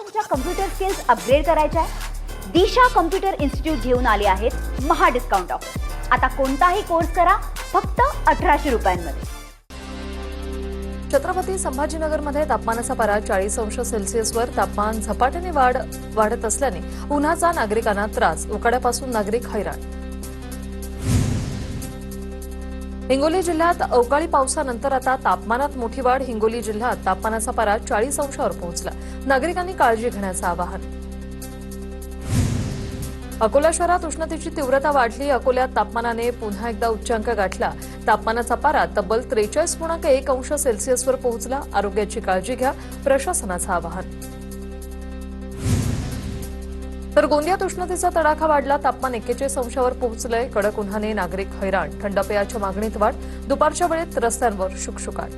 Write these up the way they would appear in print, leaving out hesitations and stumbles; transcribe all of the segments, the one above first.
तुमच्या computer skills upgrade करायच्या आहे? दिशा कम्प्युटर इन्स्टिट्यूट घेऊन आले आहेत महा डिस्काउंट ऑफर. आता कोणताही कोर्स करा फक्त 1800 रुपयांमध्ये. छत्रपती संभाजीनगरमध्ये तापमानाचा पारा 40 अंश सेल्सिअसवर तापमान झपाट्याने वाढत असल्याने उन्हाचा नागरिकांना त्रास. उकाड्यापासून नागरिक हैराण. हिंगोली जिल्ह्यात अवकाळी पावसानंतर आता तापमानात मोठी वाढ. हिंगोली जिल्ह्यात तापमानाचा पारा 40 अंशावर पोहोचला. नागरिकांनी काळजी घेण्याचं आवाहन. अकोला शहरात उष्णतेची तीव्रता वाढली. अकोल्यात तापमानाने पुन्हा एकदा उच्चांक गाठला. तापमानाचा पारा तब्बल 43.1 अंश सेल्सिअसवर पोहोचला. आरोग्याची काळजी घ्या, प्रशासनाचं आवाहन. तर गोंदियात उष्णतेचा तडाखा वाढला. तापमान 41 अंशावर पोहोचलंय. कडक उन्हाने नागरिक हैराण. थंड पेयाच्या मागणीत वाढ. दुपारच्या वेळेत रस्त्यांवर शुकशुकाट.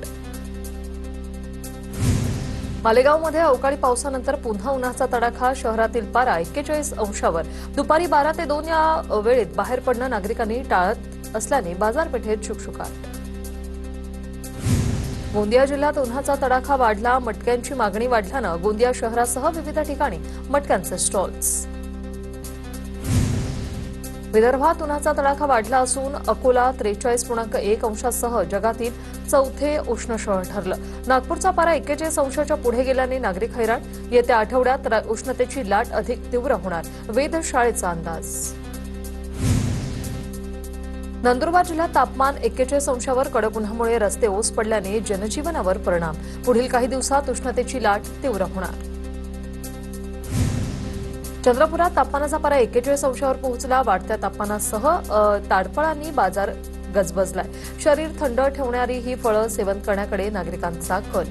मालेगावमध्ये अवकाळी पावसानंतर पुन्हा उन्हाचा तडाखा. शहरातील पारा 41 अंशावर. दुपारी 12 ते 2 या वेळेत बाहेर पडणं नागरिकांनी टाळत असल्याने बाजारपेठेत शुकशुकाट. गोंदिया जिल्ह्यात उन्हाचा तडाखा वाढला. मटक्यांची मागणी वाढल्यानं गोंदिया शहरासह विविध ठिकाणी मटक्यांचे स्टॉल्स. विदर्भात उन्हाचा तडाखा वाढला असून अकोला 43.1 अंशासह जगातील चौथे उष्ण शहर ठरलं. नागपूरचा पारा 41 अंशाच्या पुढे गेल्याने नागरिक हैराण. येत्या आठवड्यात उष्णतेची लाट अधिक तीव्र होणार, वेधशाळेचा अंदाज. नंदुरबार जिल्ह्यात तापमान 41 अंशावर. कडक उन्हामुळे रस्ते ओस पडल्याने जनजीवनावर परिणाम. पुढील काही दिवसात उष्णतेची लाट तीव्र होणार. चंद्रपुरात तापमानाचा पारा 41 अंशावर पोहोचला. वाढत्या तापमानासह ताडफळांनी बाजार गजबजलाय. शरीर थंड ठेवणारी ही फळं सेवन करण्याकडे नागरिकांचा कल.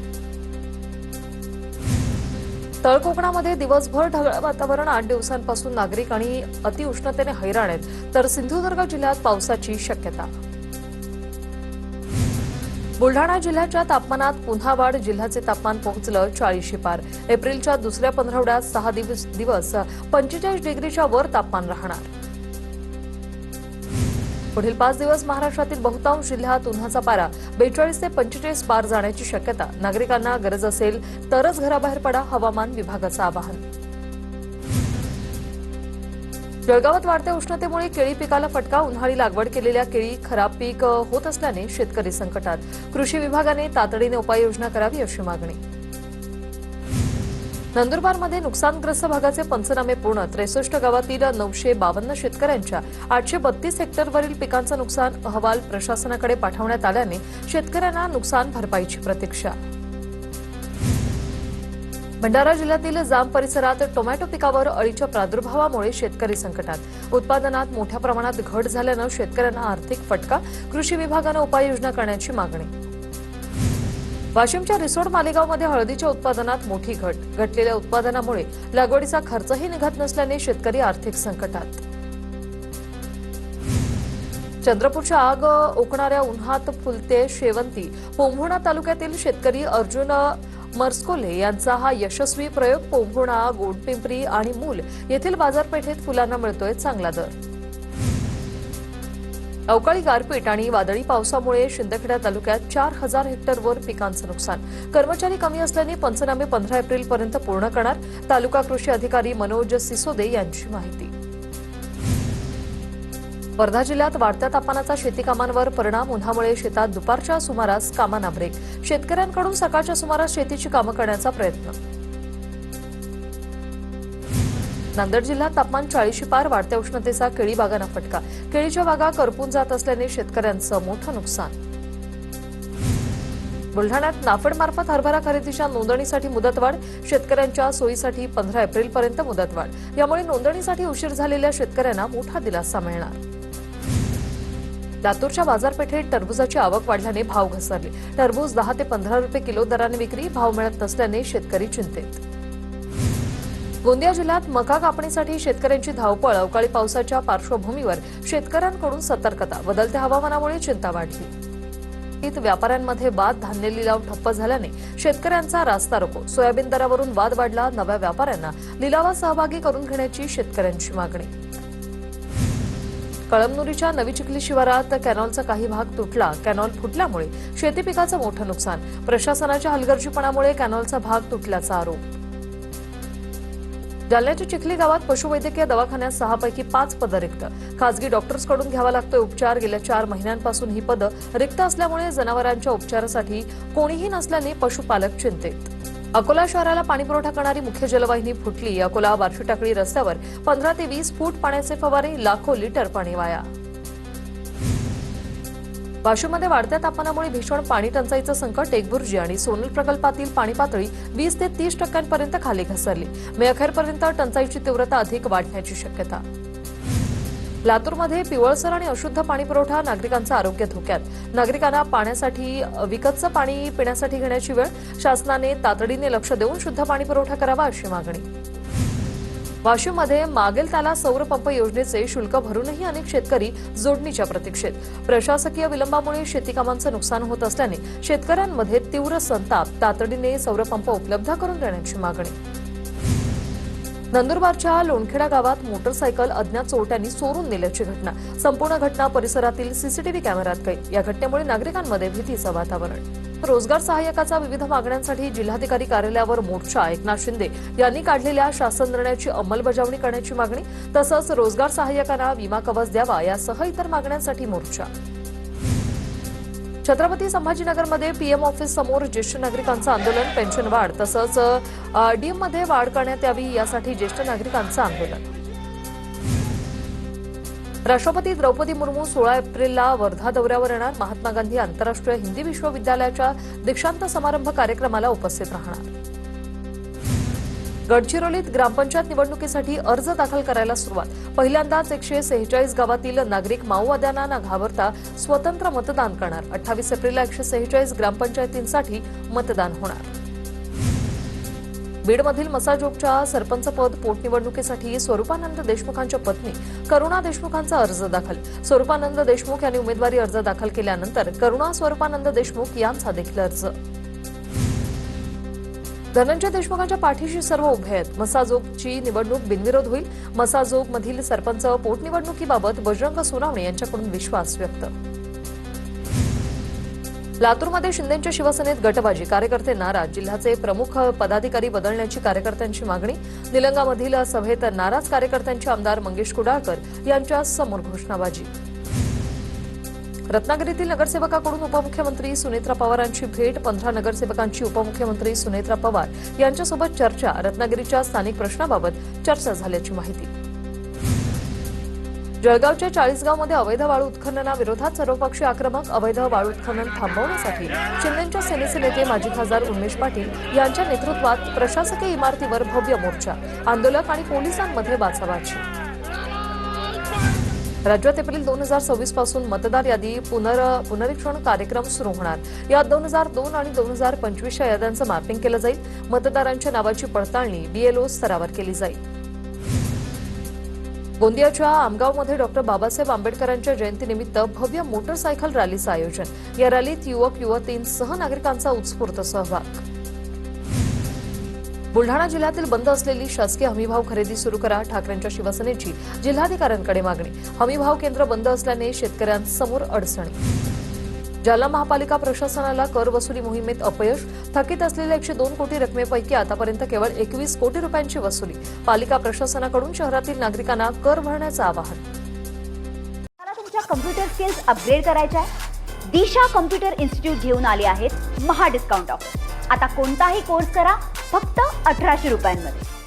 तळकोकणामध्ये दिवसभर ढगाळ वातावरण. 8 दिवसांपासून नागरिक आणि अतिउष्णतेने हैराण आहेत. तर सिंधुदुर्ग जिल्ह्यात पावसाची शक्यता. बुलढाणा जिल्ह्याच्या तापमानात पुन्हा वाढ. जिल्ह्याचे तापमान पोहोचलं 40 पार. एप्रिलच्या दुसऱ्या पंधरवड्यात 6 दिवस 45 डिग्रीच्या वर तापमान राहणार. पुढील 5 दिवस महाराष्ट्रातील बहुतांश जिल्ह्यात उन्हाचा पारा 42 ते 45 पार जाण्याची शक्यता. नागरिकांना गरज असेल तरच घराबाहेर पडा, हवामान विभागाचं आवाहन. जळगावात वाढत्या उष्णतेमुळे केळी पिकाला फटका. उन्हाळी लागवड केलेल्या केळी खराब पीक होत असल्याने शेतकरी संकटात. कृषी विभागाने तातडीने उपाययोजना करावी अशी मागणी. नंदुरबारमध्ये नुकसानग्रस्त भागाचे पंचनामे पूर्ण. 63 गावातील 952 शेतकऱ्यांच्या 832 हेक्टरवरील पिकांचं नुकसान. अहवाल प्रशासनाकडे पाठवण्यात आल्याने शेतकऱ्यांना नुकसान भरपाईची प्रतीक्षा. भंडारा जिल्ह्यातील जाम परिसरात टोमॅटो पिकावर अळीच्या प्रादुर्भावामुळे शेतकरी संकटात. उत्पादनात मोठ्या प्रमाणात घट झाल्यानं शेतकऱ्यांना आर्थिक फटका. कृषी विभागानं उपाययोजना करण्याची मागणी. वाशिमच्या रिसोड मालेगावमध्ये हळदीच्या उत्पादनात मोठी घट. घटलेल्या उत्पादनामुळे लागवडीचा खर्चही निघत नसल्याने शेतकरी आर्थिक संकटात. चंद्रपूरच्या आग ओकणाऱ्या उन्हात फुलते शेवंती. पोंभुर्णा तालुक्यातील शेतकरी अर्जुन मर्स्कोले यांचा हा यशस्वी प्रयोग. पोंभुर्णा, गोंडपिंपरी आणि मूल येथील बाजारपेठेत फुलांना मिळतोय चांगला दर. अवकाळी गारपीट आणि वादळी पावसामुळे शिंदखेडा तालुक्यात 4000 हेक्टरवर पिकांचं नुकसान. कर्मचारी कमी असल्याने पंचनामे 15 एप्रिलपर्यंत पूर्ण करणार. तालुका कृषी अधिकारी मनोज सिसोदे यांची माहिती. वर्धा जिल्ह्यात वाढत्या तापमानाचा शेती कामांवर परिणाम. उन्हामुळे शेतात दुपारच्या सुमारास कामांना ब्रेक. शेतकऱ्यांकडून सकाळच्या सुमारास शेतीची कामं करण्याचा प्रयत्न. नांदेड जिल्ह्यात तापमान 40 पार. वाढत्या उष्णतेचा केळी बागांना फटका. केळीच्या बागा करपून जात असल्याने शेतकऱ्यांचं मोठं नुकसान. बुलढाण्यात नाफेडमार्फत हरभरा खरेदीच्या नोंदणीसाठी मुदतवाढ. शेतकऱ्यांच्या सोयीसाठी 15 एप्रिलपर्यंत मुदतवाढ. यामुळे नोंदणीसाठी उशीर झालेल्या शेतकऱ्यांना मोठा दिलासा मिळणार. लातूरच्या बाजारपेठेत टरबूजाची आवक वाढल्याने भाव घसरले. टरबूज 10 ते 15 रुपये किलो दराने विक्री. भाव मिळत नसल्याने शेतकरी चिंतेत. गोंदिया जिल्ह्यात मका कापणीसाठी शेतकऱ्यांची धावपळ. अवकाळी पावसाच्या पार्श्वभूमीवर शेतकऱ्यांकडून सतर्कता. बदलत्या हवामानामुळे चिंता वाढली. व्यापाऱ्यांमध्ये वाद. धान्य लिलाव ठप्प झाल्याने शेतकऱ्यांचा रास्ता रोको. सोयाबीन दरावरून वाद वाढला. नव्या व्यापाऱ्यांना लिलावात सहभागी करून घेण्याची शेतकऱ्यांची मागणी. कळमनुरीच्या नवी चिखली शिवारात कॅनॉलचा काही भाग तुटला. कॅनॉल फुटल्यामुळे शेती पिकाचं मोठं नुकसान. प्रशासनाच्या हलगर्जीपणामुळे कॅनॉलचा भाग तुटल्याचा आरोप. जालन्याच्या चिखली गावात पशुवैद्यकीय दवाखान्यात 6 पैकी 5 पदं रिक्त. खासगी डॉक्टर्सकडून घ्यावा लागतोय उपचार. गेल्या 4 महिन्यांपासून ही पदं रिक्त असल्यामुळे जनावरांच्या उपचारासाठी कोणीही नसल्याने पशुपालक चिंतेत. अकोला शहराला पाणीपुरवठा करणारी मुख्य जलवाहिनी फुटली. अकोला बार्शी टाकळी रस्त्यावर 15 ते 20 फूट पाण्याचे फवारे, लाखो लिटर पाणी वाया. वाशिममध्ये वाढत्या तापमानामुळे भीषण पाणी टंचाईचं संकट. टेकबुर्जी आणि सोनल प्रकल्पातील पाणी पातळी 20 ते 30% खाली घसरली. मे अखेरपर्यंत टंचाईची तीव्रता अधिक वाढण्याची शक्यता. लातूरमध्ये पिवळसर आणि अशुद्ध पाणी पुरवठा, नागरिकांचं आरोग्य धोक्यात. नागरिकांना पाण्यासाठी विकतचं पाणी पिण्यासाठी घेण्याची वेळ. शासनाने तातडीने लक्ष देऊन शुद्ध पाणी पुरवठा करावा अशी मागणी. वाशिममध्ये मागेल त्याला सौर पंप योजनेचे शुल्क भरूनही अनेक शेतकरी जोडणीच्या प्रतीक्षेत. प्रशासकीय विलंबामुळे शेती कामांचं नुकसान होत असल्याने शेतकऱ्यांमध्ये तीव्र संताप. तातडीने सौर पंप उपलब्ध करून देण्याची मागणी. नंदुरबारच्या लोणखेडा गावात मोटरसायकल अज्ञात चोरट्यांनी चोरून नेल्याची घटना. संपूर्ण घटना परिसरातील सीसीटीव्ही कॅमेऱ्यात कैद. या घटनेमुळे नागरिकांमध्ये भीतीचं वातावरण. रोजगार सहाय्यकाचा विविध मागण्यांसाठी जिल्हाधिकारी कार्यालयावर मोर्चा. एकनाथ शिंदे यांनी काढलेल्या शासन निर्णयाची अंमलबजावणी करण्याची मागणी. तसंच रोजगार सहाय्यकांना विमा कवच द्यावा यासह इतर मागण्यांसाठी मोर्चा. छत्रपती संभाजीनगरमध्ये पीएम ऑफिस समोर ज्येष्ठ नागरिकांचं आंदोलन. पेन्शन वाढ तसंच डीएममध्ये वाढ करण्यात यावी यासाठी ज्येष्ठ नागरिकांचं आंदोलन. राष्ट्रपती द्रौपदी मुर्मू 16 एप्रिलला वर्धा दौऱ्यावर येणार. महात्मा गांधी आंतरराष्ट्रीय हिंदी विश्वविद्यालयाच्या दीक्षांत समारंभ कार्यक्रमाला उपस्थित राहणार. गडचिरोलीत ग्रामपंचायत निवडणुकीसाठी अर्ज दाखल करायला सुरुवात. पहिल्यांदाच 146 गावातील नागरिक माओवाद्यांना न घाबरता स्वतंत्र मतदान करणार. 28 एप्रिलला 146 ग्रामपंचायतींसाठी मतदान होणार. बीडमधील मसाजोगच्या सरपंचपद पोटनिवडणुकीसाठी स्वरूपानंद देशमुखांच्या पत्नी करुणा देशमुखांचा अर्ज दाखल. स्वरूपानंद देशमुख यांनी उमेदवारी अर्ज दाखल केल्यानंतर करुणा स्वरूपानंद देशमुख यांचा देखील अर्ज. धनंजय देशमुखांच्या पाठीशी सर्व उभे आहेत. मसाजोगची निवडणूक बिनविरोध होईल. मसाजोगमधील सरपंच पोटनिवडणुकीबाबत बजरंग सोनावणे यांच्याकडून विश्वास व्यक्त. लातूरमध्ये शिंदेंच्या शिवसेनेत गटबाजी. कार्यकर्ते नाराज. जिल्ह्याचे प्रमुख पदाधिकारी बदलण्याची कार्यकर्त्यांची मागणी. निलंगामधील सभेत नाराज कार्यकर्त्यांची आमदार मंगेश कुडाळकर यांच्या समोर घोषणाबाजी. रत्नागिरीतील नगरसेवकाकडून उपमुख्यमंत्री सुनेत्रा पवारांची भेट. 15 नगरसेवकांची उपमुख्यमंत्री सुनेत्रा पवार यांच्यासोबत चर्चा. रत्नागिरीच्या स्थानिक प्रश्नाबाबत चर्चा झाल्याची माहिती. जळगावच्या 40गावमध्ये अवैध वाळू उत्खननाविरोधात सर्वपक्षीय आक्रमक. अवैध वाळू उत्खनन थांबवण्यासाठी शिंदेंच्या सेनेचे नेते माजी खासदार उन्मेष पाटील यांच्या नेतृत्वात प्रशासकीय इमारतीवर भव्य मोर्चा. आंदोलक आणि पोलिसांमध्ये बाचाबाची. राज्यात एप्रिल 2026 पासून मतदार यादी पुनरीक्षण कार्यक्रम सुरू होणार. यात 2002 आणि 2025च्या याद्यांचं मॅपिंग केलं जाईल. मतदारांच्या नावाची पडताळणी बीएलओ स्तरावर केली जाईल. गोंदियाच्या आमगावमध्ये डॉक्टर बाबासाहेब आंबेडकरांच्या जयंतीनिमित्त भव्य मोटरसायकल रॅलीचं आयोजन. या रॅलीत युवक युवतींसह नागरिकांचा उत्स्फूर्त सहभाग. बुलढाणा जिल्ह्यातील बंद असलेली शासकीय हमीभाव खरेदी सुरू करा. ठाकरेंच्या शिवसेनेची जिल्हाधिकाऱ्यांकडे मागणी. हमीभाव केंद्र बंद असल्याने शेतकऱ्यांसमोर अडचणी. जालना महापालिका प्रशासनाला कर वसुली मोहिमेत अपयश. थकीत असलेल्या 102 कोटी रकमेपैकी आतापर्यंत केवळ 21 कोटी रुपयांची वसुली. पालिका प्रशासनाकडून शहरातील नागरिकांना कर भरण्याचं आवाहन. मला तुमच्या कम्प्युटर स्किल्स अपग्रेड करायच्या आहे? दिशा कम्प्युटर इन्स्टिट्यूट घेऊन आले आहेत महा डिस्काउंट ऑफर. आता कोणताही कोर्स करा फक्त 1800 रुपयांमध्ये.